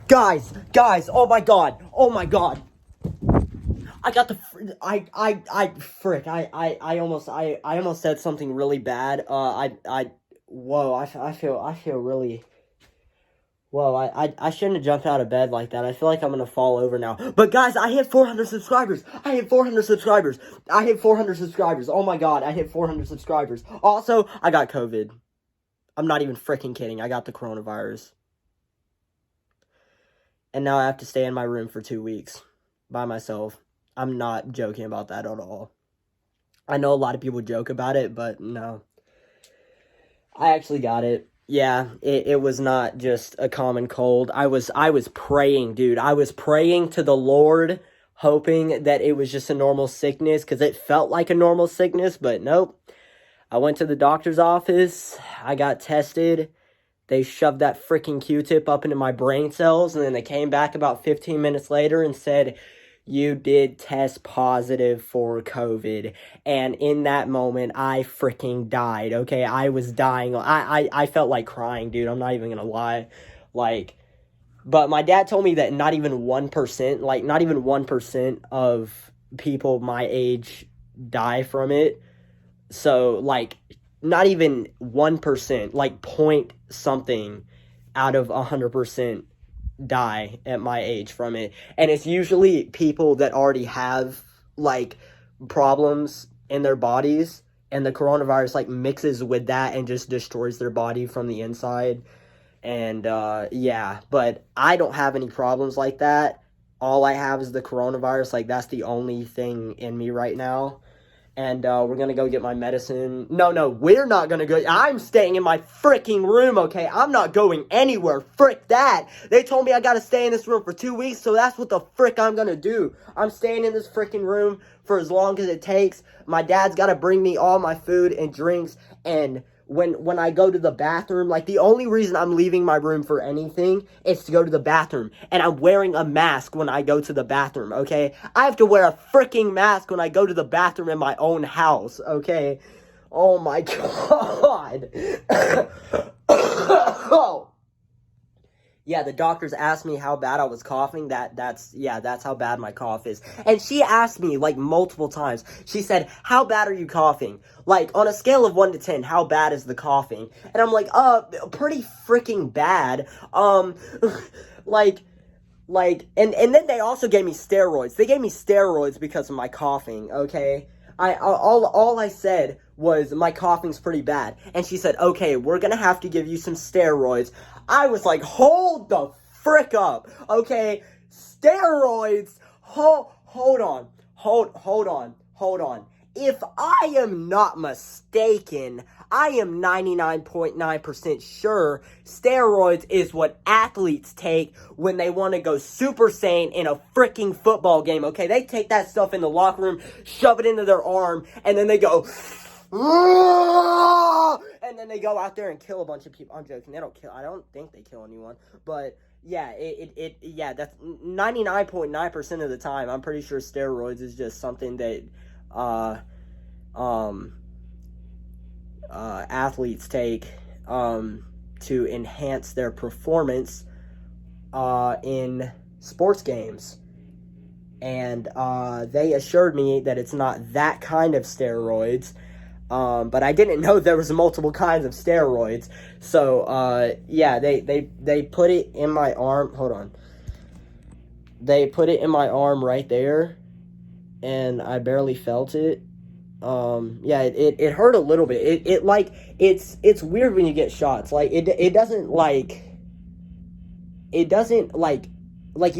Guys, oh my god. I got the, I almost said something really bad. Whoa, I feel really, whoa, I shouldn't have jumped out of bed like that. I feel like I'm gonna fall over now. But guys, I hit 400 subscribers. I hit 400 subscribers. Oh my god, I hit 400 subscribers. Also, I got COVID. I'm not even freaking kidding. I got the coronavirus. And now I have to stay in my room for 2 weeks by myself. I'm not joking about that at all. I know a lot of people joke about it, but no. I actually got it. Yeah, it was not just a common cold. I was praying, dude. I was praying to the Lord, hoping that it was just a normal sickness, because it felt like a normal sickness, but nope. I went to the doctor's office. I got tested. They shoved that freaking Q-tip up into my brain cells, and then they came back about 15 minutes later and said, you did test positive for COVID. And in that moment, I freaking died, okay? I was dying. I felt like crying, dude. I'm not even gonna lie. But my dad told me that not even 1% of people my age die from it. So, not even 1%, point something out of 100% die at my age from it. And it's usually people that already have, problems in their bodies, and the coronavirus, mixes with that and just destroys their body from the inside. And, yeah, but I don't have any problems like that. All I have is the coronavirus. That's the only thing in me right now. And we're going to go get my medicine. No, we're not going to go. I'm staying in my freaking room, okay? I'm not going anywhere. Frick that. They told me I got to stay in this room for 2 weeks, so that's what the frick I'm going to do. I'm staying in this freaking room for as long as it takes. My dad's got to bring me all my food and drinks, and when I go to the bathroom, the only reason I'm leaving my room for anything is to go to the bathroom. And I'm wearing a mask when I go to the bathroom, okay? I have to wear a freaking mask when I go to the bathroom in my own house, okay? Oh my god. Oh. Yeah, the doctors asked me how bad I was coughing. That's how bad my cough is. And she asked me, multiple times. She said, how bad are you coughing? On a scale of 1 to 10, how bad is the coughing? And I'm like, pretty freaking bad. And then they also gave me steroids. They gave me steroids because of my coughing, okay? All I said was, my coughing's pretty bad. And she said, okay, we're gonna have to give you some steroids. I was like, hold the frick up, okay? Steroids? Hold on. If I am not mistaken, I am 99.9% sure steroids is what athletes take when they want to go Super Saiyan in a freaking football game, okay? They take that stuff in the locker room, shove it into their arm, and then they go, and then they go out there and kill a bunch of people. I'm joking. They don't kill. I don't think they kill anyone. But yeah, that's 99.9% of the time. I'm pretty sure steroids is just something that athletes take to enhance their performance in sports games. And they assured me that it's not that kind of steroids. But I didn't know there was multiple kinds of steroids. So, yeah, they put it in my arm. Hold on. They put it in my arm right there, and I barely felt it. Yeah, it hurt a little bit. It's weird when you get shots. It doesn't you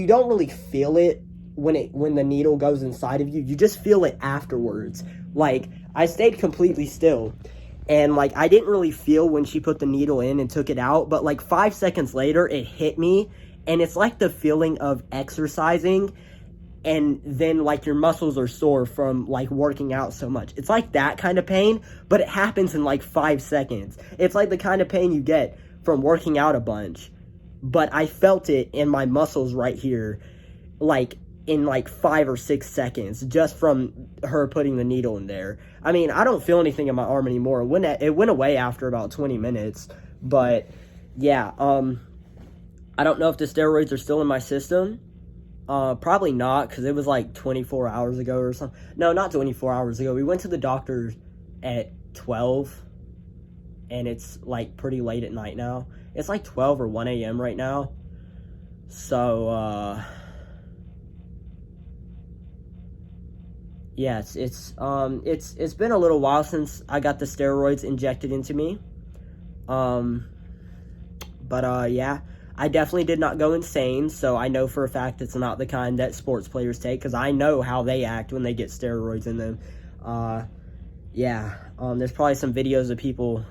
don't really feel it when the needle goes inside of you. You just feel it afterwards. I stayed completely still, and I didn't really feel when she put the needle in and took it out, but 5 seconds later it hit me, and it's like the feeling of exercising and then your muscles are sore from working out so much. It's like that kind of pain, but it happens in 5 seconds. It's like the kind of pain you get from working out a bunch, but I felt it in my muscles right here in 5 or 6 seconds just from her putting the needle in there. I mean, I don't feel anything in my arm anymore. It went away after about 20 minutes, but yeah, I don't know if the steroids are still in my system. Probably not, because it was like 24 hours ago or something. No, not 24 hours ago. We went to the doctor at 12, and it's like pretty late at night now. It's like 12 or 1 a.m. right now. So, yeah, it's been a little while since I got the steroids injected into me. Yeah, I definitely did not go insane, so I know for a fact it's not the kind that sports players take, because I know how they act when they get steroids in them. There's probably some videos of people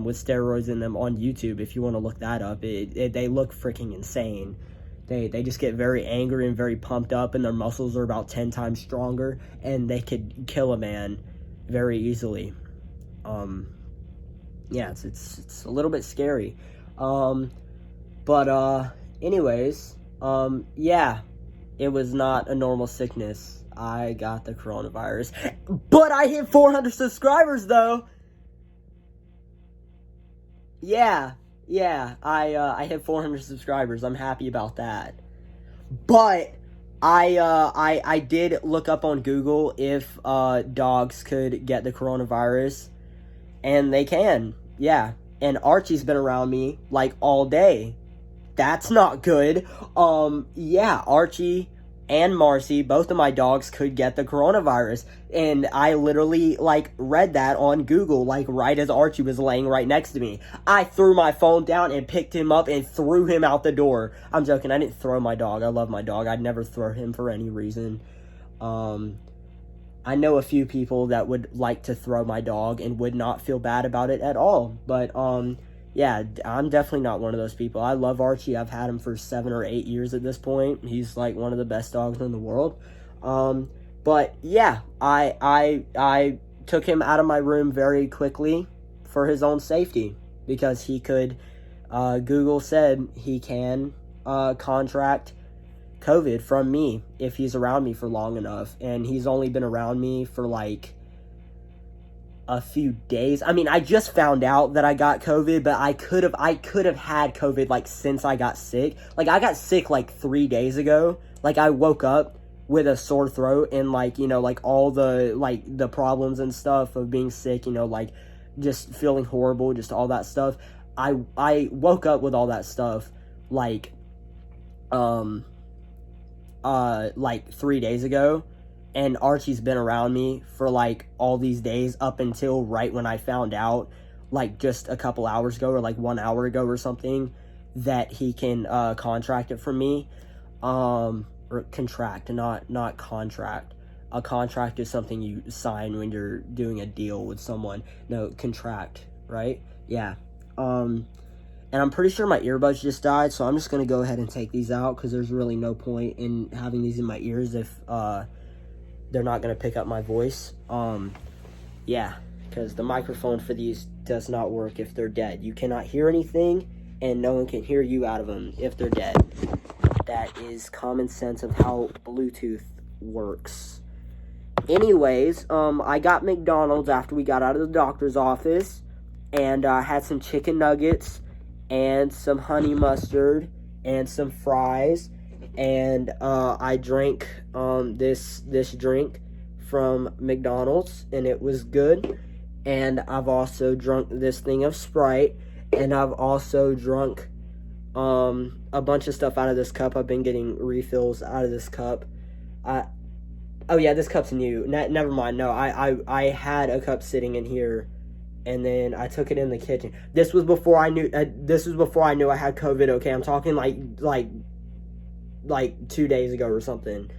with steroids in them on YouTube if you want to look that up. They look freaking insane. They just get very angry and very pumped up, and their muscles are about 10 times stronger, and they could kill a man very easily. It's a little bit scary. Anyways, it was not a normal sickness. I got the coronavirus, but I hit 400 subscribers though. I hit 400 subscribers. I'm happy about that. But I did look up on Google if dogs could get the coronavirus, and they can. Yeah. And Archie's been around me like all day. That's not good. Archie and Marcy, both of my dogs, could get the coronavirus. And I literally read that on Google right as Archie was laying right next to me. I threw my phone down and picked him up and threw him out the door. I'm joking. I didn't throw my dog. I love my dog. I'd never throw him for any reason. I know a few people that would like to throw my dog and would not feel bad about it at all. But, I'm definitely not one of those people. I love Archie. I've had him for 7 or 8 years at this point. He's, one of the best dogs in the world. I took him out of my room very quickly for his own safety. Because he could, Google said he can contract COVID from me if he's around me for long enough, and he's only been around me for a few days. I mean, I just found out that I got COVID, but I could have had COVID since I got sick. I got sick 3 days ago. I woke up with a sore throat and all the problems and stuff of being sick, just feeling horrible, just all that stuff. I woke up with all that stuff 3 days ago, and Archie's been around me for all these days up until right when I found out just a couple hours ago or 1 hour ago or something that he can contract it from me. Or contract, not contract. A contract is something you sign when you're doing a deal with someone. No, contract, right? Yeah. And I'm pretty sure my earbuds just died, so I'm just going to go ahead and take these out, because there's really no point in having these in my ears if they're not going to pick up my voice. Because the microphone for these does not work if they're dead. You cannot hear anything, and no one can hear you out of them if they're dead. That is common sense of how Bluetooth works. Anyways, I got McDonald's after we got out of the doctor's office, and I had some chicken nuggets and some honey mustard and some fries, and I drank this drink from McDonald's, and it was good. And I've also drunk this thing of Sprite, and I've also drunk a bunch of stuff out of this cup. I've been getting refills out of this cup. This cup's new. Never mind. No, I had a cup sitting in here, and then I took it in the kitchen. This was before I knew. I had COVID. Okay, I'm talking like 2 days ago or something,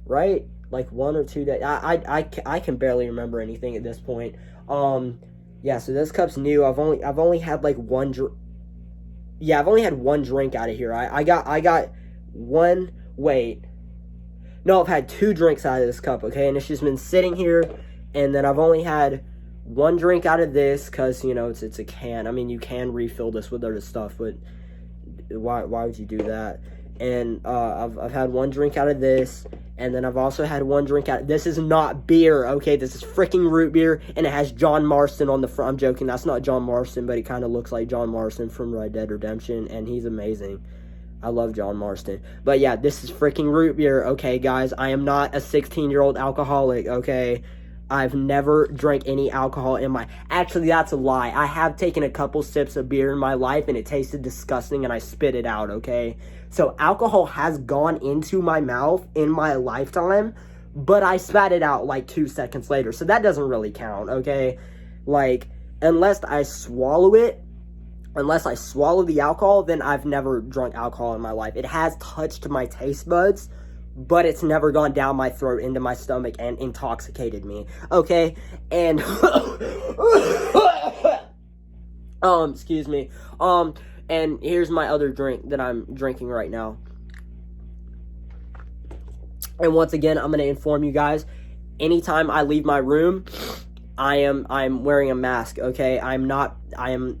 right? 1 or 2 days. I can barely remember anything at this point. So this cup's new. I've only had one drink. Yeah, I've only had one drink out of here. I got one. Wait. No, I've had 2 drinks out of this cup. Okay, and it's just been sitting here, and then I've only had one drink out of this because it's a can. I mean, you can refill this with other stuff, but why would you do that? And I've had one drink out of this, and then I've also had one drink out. This is not beer, okay? This is freaking root beer, and it has John Marston on the front. I'm joking. That's not John Marston, but he kind of looks like John Marston from Red Dead Redemption, and he's amazing. I love John Marston. But yeah, this is freaking root beer, okay, guys? I am not a 16-year-old alcoholic, okay? I've never drank any alcohol in my... Actually, that's a lie. I have taken a couple sips of beer in my life, and it tasted disgusting, and I spit it out, okay? So alcohol has gone into my mouth in my lifetime, but I spat it out like 2 seconds later. So that doesn't really count, okay? Like, unless I swallow the alcohol, then I've never drunk alcohol in my life. It has touched my taste buds, but it's never gone down my throat into my stomach and intoxicated me, okay? And, excuse me, and here's my other drink that I'm drinking right now. And once again, I'm going to inform you guys, anytime I leave my room, I'm wearing a mask, okay? I'm trying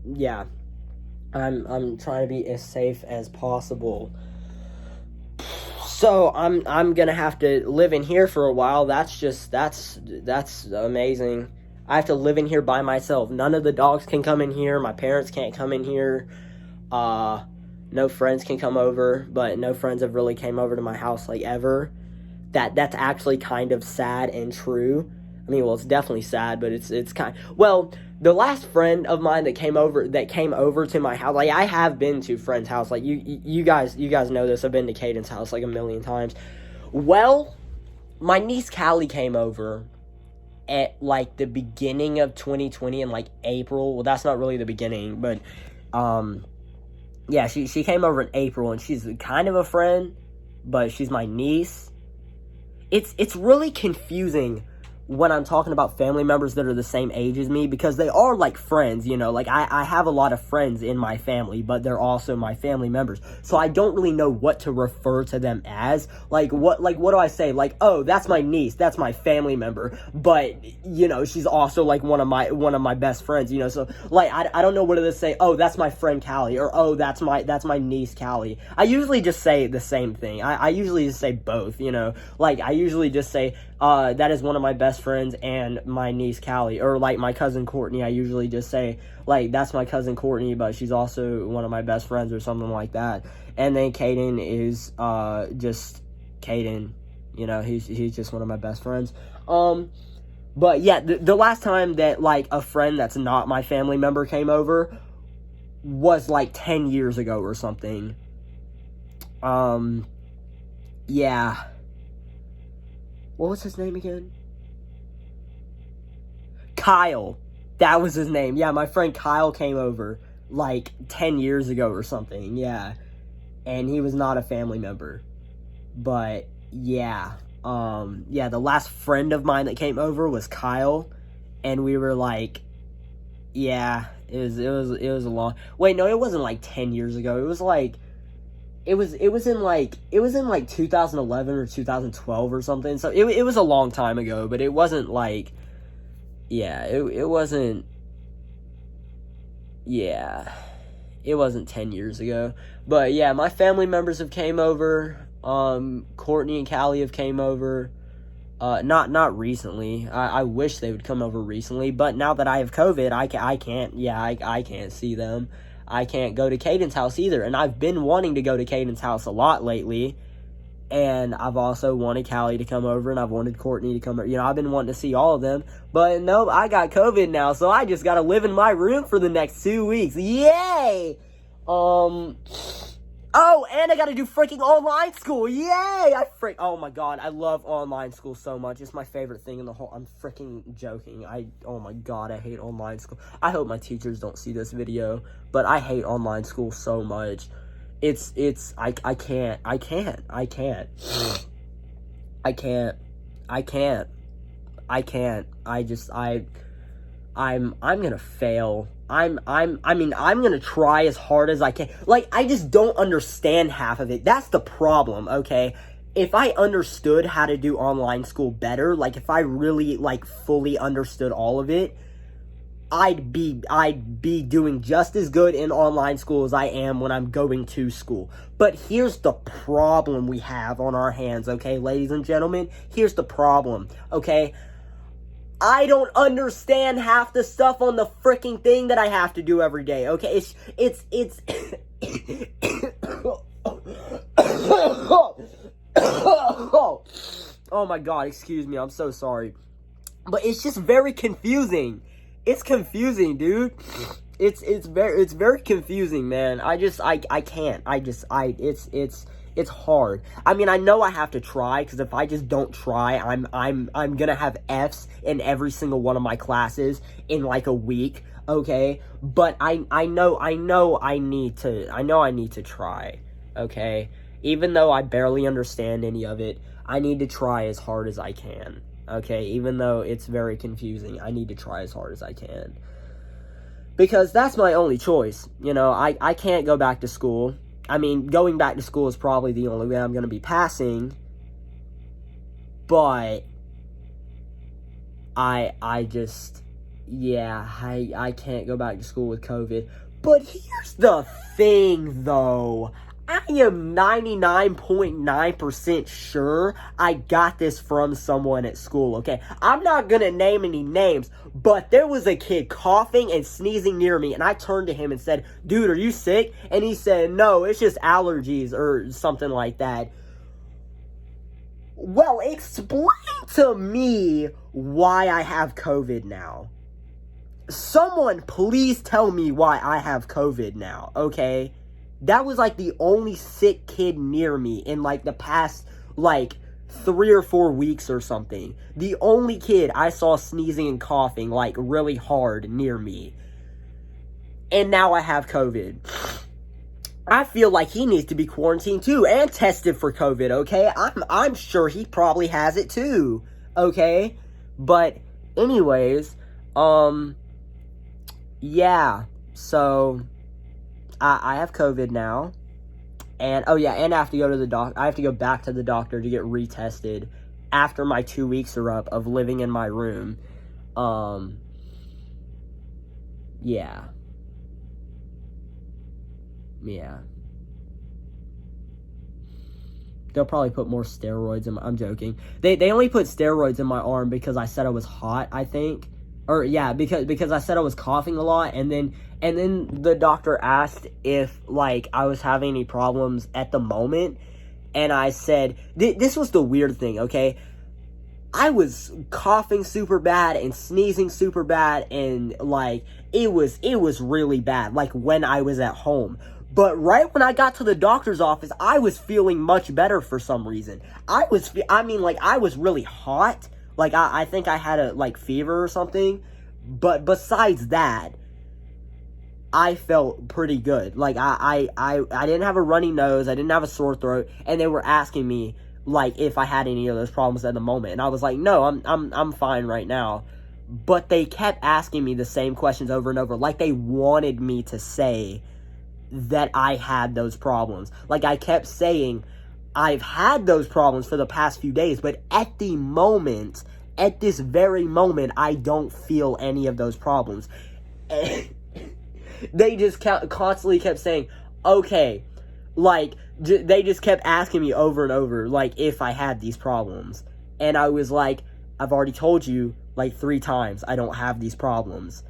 to be as safe as possible. So I'm gonna have to live in here for a while. That's amazing. I have to live in here by myself. None of the dogs can come in here. My parents can't come in here. No friends can come over, but no friends have really came over to my house like ever. That's actually kind of sad and true. I mean, well, it's definitely sad, but it's kind of, well, the last friend of mine that came over to my house, like, I have been to friends' house, like, you guys know this, I've been to Caden's house, like, a million times. Well, my niece Callie came over at, like, the beginning of 2020 in, like, April. Well, that's not really the beginning, but, yeah, she came over in April, and she's kind of a friend, but she's my niece. It's really confusing when I'm talking about family members that are the same age as me, because they are like friends, you know, like I have a lot of friends in my family, but they're also my family members, so I don't really know what to refer to them as. Like what do I say? Like, oh, that's my niece, that's my family member, but, you know, she's also like one of my best friends, you know, so like I don't know what to say. Oh, that's my friend Callie, or oh, that's my niece Callie. I usually just say the same thing. I usually just say both, you know, like I usually just say that is one of my best friends and my niece Callie, or like my cousin Courtney. I usually just say, like, that's my cousin Courtney, but she's also one of my best friends, or something like that. And then Caden is just Caden, you know, he's just one of my best friends. But yeah, the last time that, like, a friend that's not my family member came over was like 10 years ago or something. Yeah. What was his name again? Kyle. That was his name. Yeah, my friend Kyle came over like 10 years ago or something. Yeah. And he was not a family member. But yeah. Yeah, the last friend of mine that came over was Kyle, and we were like, yeah, it was a long, wait, no, it wasn't like 10 years ago. It was like, it was in like 2011 or 2012 or something. So it was a long time ago, but it wasn't like, yeah, it wasn't, yeah, it wasn't 10 years ago. But yeah, my family members have came over. Courtney and Callie have came over. Not recently. I wish they would come over recently, but now that I have COVID, I can't see them. I can't go to Caden's house either, and I've been wanting to go to Caden's house a lot lately, and I've also wanted Callie to come over, and I've wanted Courtney to come over. You know, I've been wanting to see all of them, but no, I got COVID now, so I just gotta live in my room for the next 2 weeks. Yay! Oh, and I gotta do freaking online school. Yay! Oh my god, I love online school so much. It's my favorite thing in the whole... I'm freaking joking. Oh my god, I hate online school. I hope my teachers don't see this video, but I hate online school so much. I can't. I'm gonna fail. I'm gonna try as hard as I can. Like, I just don't understand half of it. That's the problem, okay? If I understood how to do online school better, like, if I really, like, fully understood all of it, I'd be doing just as good in online school as I am when I'm going to school. But here's the problem we have on our hands, okay, ladies and gentlemen? Here's the problem, okay? I don't understand half the stuff on the freaking thing that I have to do every day, okay? It's Oh my god, excuse me, I'm so sorry. But it's just very confusing. It's confusing, dude. It's very confusing, man. I can't. It's hard. I mean, I know I have to try, because if I just don't try, I'm gonna have F's in every single one of my classes in like a week, okay? But I know I need to try, okay? Even though I barely understand any of it, I need to try as hard as I can, okay? Even though it's very confusing, I need to try as hard as I can. Because that's my only choice, you know? I can't go back to school. I mean, going back to school is probably the only way I'm going to be passing, but I just, yeah, I can't go back to school with COVID. But here's the thing, though. I am 99.9% sure I got this from someone at school, okay? I'm not gonna name any names, but there was a kid coughing and sneezing near me, and I turned to him and said, dude, are you sick? And he said, no, it's just allergies or something like that. Well, explain to me why I have COVID now. Someone please tell me why I have COVID now, okay? That was, like, the only sick kid near me in, like, the past, like, 3 or 4 weeks or something. The only kid I saw sneezing and coughing, like, really hard near me. And now I have COVID. I feel like he needs to be quarantined, too, and tested for COVID, okay? I'm sure he probably has it, too, okay? But, anyways, yeah, so I have COVID now, and, oh yeah, and I have to go to the I have to go back to the doctor to get retested after my 2 weeks are up of living in my room. Yeah. They'll probably put more steroids in I'm joking. They only put steroids in my arm because I said I was hot, I think. Or, yeah, because I said I was coughing a lot, and then the doctor asked if, like, I was having any problems at the moment, and I said, this was the weird thing, okay? I was coughing super bad and sneezing super bad, and, like, it was really bad, like, when I was at home. But right when I got to the doctor's office, I was feeling much better for some reason. I was really hot. Like, I think I had a, like, fever or something. But besides that, I felt pretty good. Like, I didn't have a runny nose. I didn't have a sore throat. And they were asking me, like, if I had any of those problems at the moment. And I was like, no, I'm fine right now. But they kept asking me the same questions over and over. Like, they wanted me to say that I had those problems. Like, I kept saying, I've had those problems for the past few days, but at the moment, at this very moment, I don't feel any of those problems. And they just constantly kept saying, okay, like, they just kept asking me over and over, like, if I had these problems. And I was like, I've already told you, like, 3 times, I don't have these problems.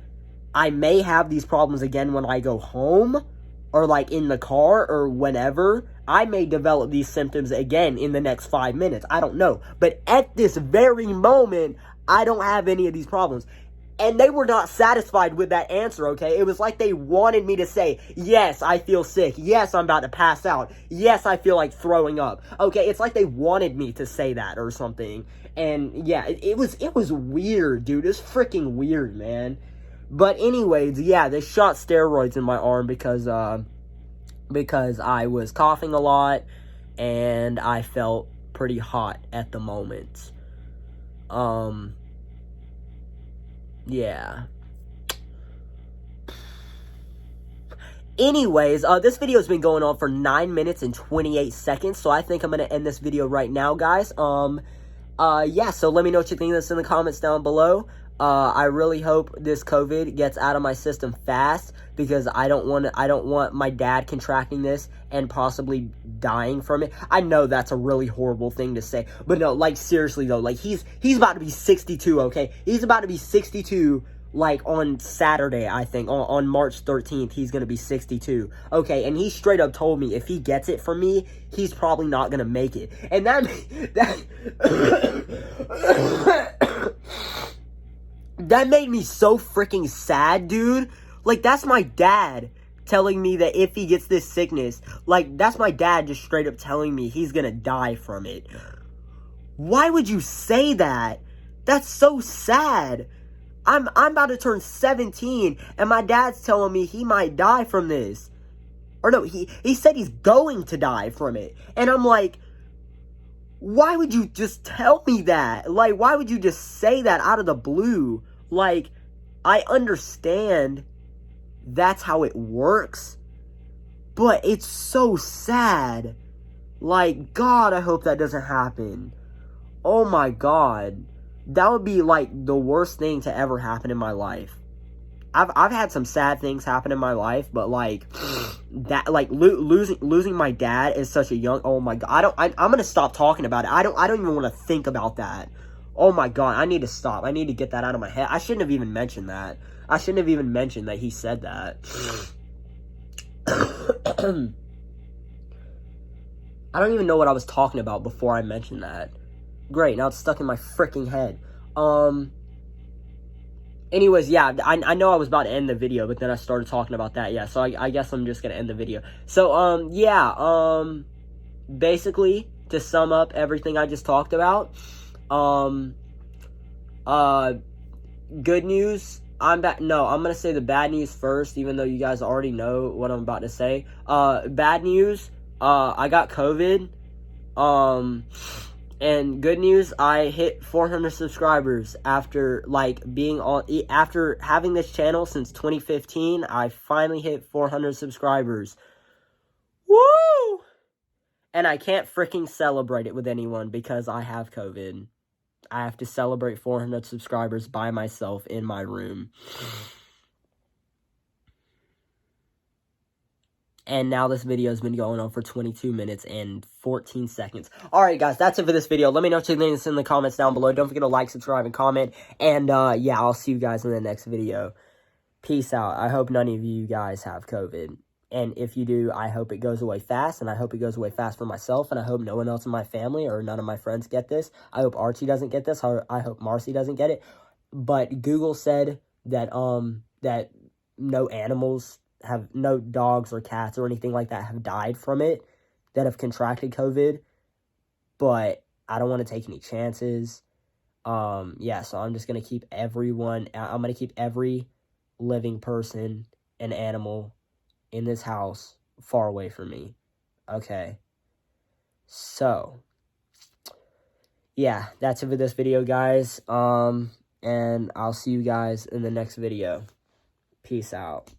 I may have these problems again when I go home, or, like, in the car, or whenever. I may develop these symptoms again in the next 5 minutes. I don't know. But at this very moment, I don't have any of these problems. And they were not satisfied with that answer, okay? It was like they wanted me to say, yes, I feel sick. Yes, I'm about to pass out. Yes, I feel like throwing up. Okay, it's like they wanted me to say that or something. And, yeah, it was weird, dude. It's freaking weird, man. But anyways, yeah, they shot steroids in my arm because I was coughing a lot and I felt pretty hot at the moment. Yeah. Anyways, this video has been going on for 9 minutes and 28 seconds, so I think I'm going to end this video right now, guys. Yeah, so let me know what you think of this in the comments down below. I really hope this COVID gets out of my system fast, because I don't want my dad contracting this and possibly dying from it. I know that's a really horrible thing to say, but no, like, seriously though, like, he's about to be 62, okay? He's about to be 62 like on Saturday, I think, on March 13th, he's going to be 62. Okay, and he straight up told me if he gets it from me, he's probably not going to make it. And that that made me so freaking sad, dude. Like, that's my dad telling me that if he gets this sickness, like, that's my dad just straight up telling me he's going to die from it. Why would you say that? That's so sad. I'm about to turn 17, and my dad's telling me he might die from this. Or no, he said he's going to die from it. And I'm like, why would you just tell me that? Like, why would you just say that out of the blue? Like, I understand that's how it works, but it's so sad. Like, God, I hope that doesn't happen. Oh my God. That would be, like, the worst thing to ever happen in my life. I've had some sad things happen in my life, but, like, that, like, losing my dad is such a young, oh my God, I'm gonna stop talking about it. I don't even want to think about that. Oh my God, I need to stop. I need to get that out of my head. I shouldn't have even mentioned that. I shouldn't have even mentioned that he said that. I don't even know what I was talking about before I mentioned that. Great, now it's stuck in my freaking head. Anyways, yeah, I know I was about to end the video, but then I started talking about that, yeah, so I guess I'm just gonna end the video. So, yeah, basically, to sum up everything I just talked about, good news, I'm gonna say the bad news first, even though you guys already know what I'm about to say. Bad news, I got COVID, and good news, I hit 400 subscribers after, like, after having this channel since 2015, I finally hit 400 subscribers. Woo! And I can't freaking celebrate it with anyone because I have COVID. I have to celebrate 400 subscribers by myself in my room. And now this video has been going on for 22 minutes and 14 seconds. Alright, guys, that's it for this video. Let me know what you think in the comments down below. Don't forget to like, subscribe, and comment. And, yeah, I'll see you guys in the next video. Peace out. I hope none of you guys have COVID. And if you do, I hope it goes away fast. And I hope it goes away fast for myself. And I hope no one else in my family or none of my friends get this. I hope Archie doesn't get this. I hope Marcy doesn't get it. But Google said that, that no dogs or cats or anything like that have died from it that have contracted COVID, but I don't want to take any chances. Yeah, so I'm just going to keep I'm going to keep every living person and animal in this house far away from me. Okay. So, yeah, that's it for this video, guys. And I'll see you guys in the next video. Peace out.